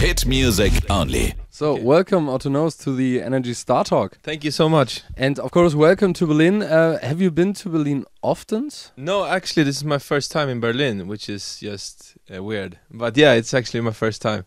Hit music only. So, welcome Otto Knows to the Energy Startalk. Thank you so much. And of course, welcome to Berlin. Have you been to Berlin often? No, actually, this is my first time in Berlin, which is just weird. But yeah, it's actually my first time.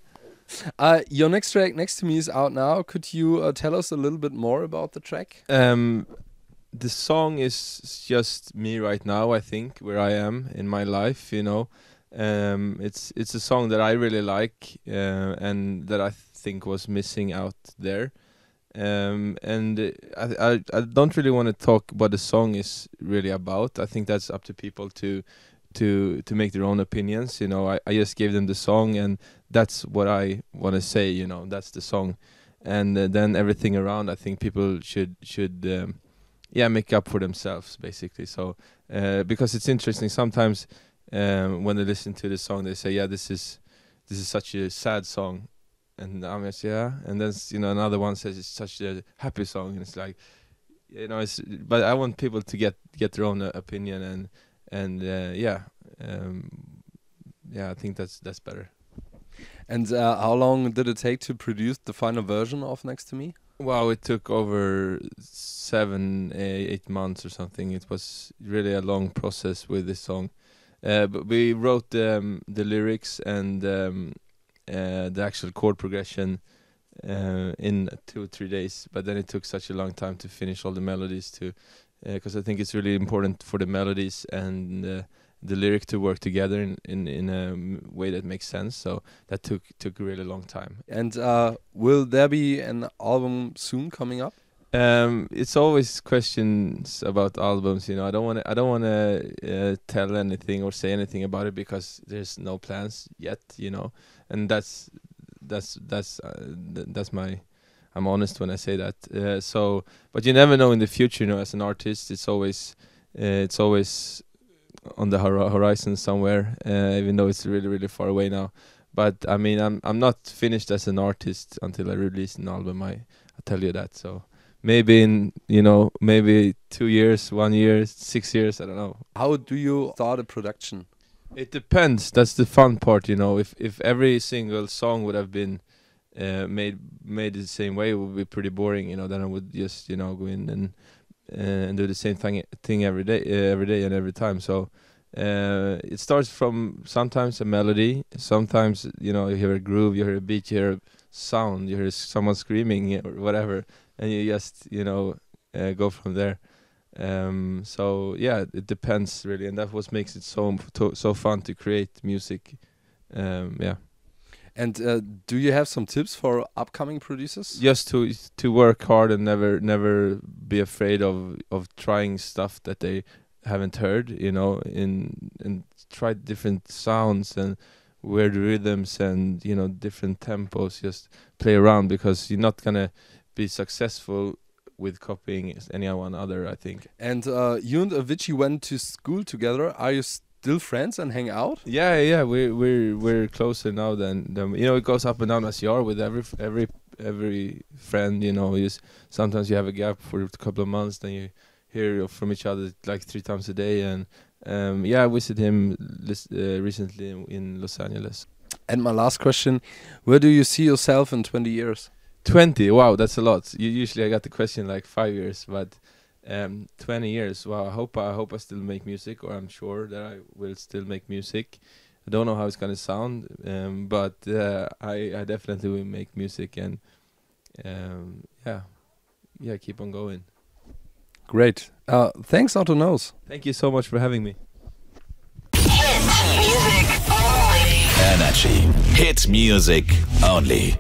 Your next track next to me is out now. Could you tell us a little bit more about the track? The song is just me right now, I think, where I am in my life, you know. It's a song that I really like and that I think was missing out there. And I don't really want to talk what the song is really about. I think that's up to people to make their own opinions. You know, I just gave them the song, and that's what I want to say. You know, that's the song, and then everything around, I think people should make up for themselves, basically. So because it's interesting sometimes when they listen to the song, they say, yeah, this is such a sad song. And I'm just, yeah, and then another one says it's such a happy song, and it's like, but I want people to get their own opinion, and I think that's better. And how long did it take to produce the final version of Next to Me? Wow, it took over 7-8 months or something. It was really a long process with this song, but we wrote the lyrics and the actual chord progression in 2 or 3 days, but then it took such a long time to finish all the melodies because I think it's really important for the melodies and the lyric to work together in a way that makes sense. So that took a really long time. And will there be an album soon coming up? It's always questions about albums, you know. I don't want to tell anything or say anything about it because there's no plans yet, you know. And that's my. I'm honest when I say that. But you never know in the future, you know. As an artist, it's always on the horizon somewhere, even though it's really, really far away now. But I mean, I'm not finished as an artist until I release an album. I tell you that. So. Maybe maybe 2 years, 1 year, 6 years, I don't know. How do you start a production? It depends. That's the fun part, you know. If every single song would have been made the same way, it would be pretty boring, you know. Then I would just, you know, go in and do the same thing every day and every time. So it starts from sometimes a melody, sometimes, you know, you hear a groove, you hear a beat, you hear a sound, you hear someone screaming or whatever. And you just, you know, go from there. So yeah, it depends really, and that's what makes it so fun to create music. Yeah. And do you have some tips for upcoming producers? Just to work hard and never be afraid of trying stuff that they haven't heard, you know, and try different sounds and weird rhythms and, you know, different tempos. Just play around, because you're not gonna be successful with copying anyone other, I think. And you and Avicii went to school together. Are you still friends and hang out? Yeah, we're closer now than you know. It goes up and down as you are with every friend, you know. Sometimes you have a gap for a couple of months, then you hear from each other like 3 times a day. And I visited him recently in Los Angeles. And my last question, where do you see yourself in 20 years? 20, wow, that's a lot. Usually I got the question like 5 years, but 20 years, wow. I hope I still make music, or I'm sure that I will still make music. I don't know how it's gonna sound, but I definitely will make music, and keep on going. Great. Thanks, Otto Knows. Thank you so much for having me. Energy. Hit music only.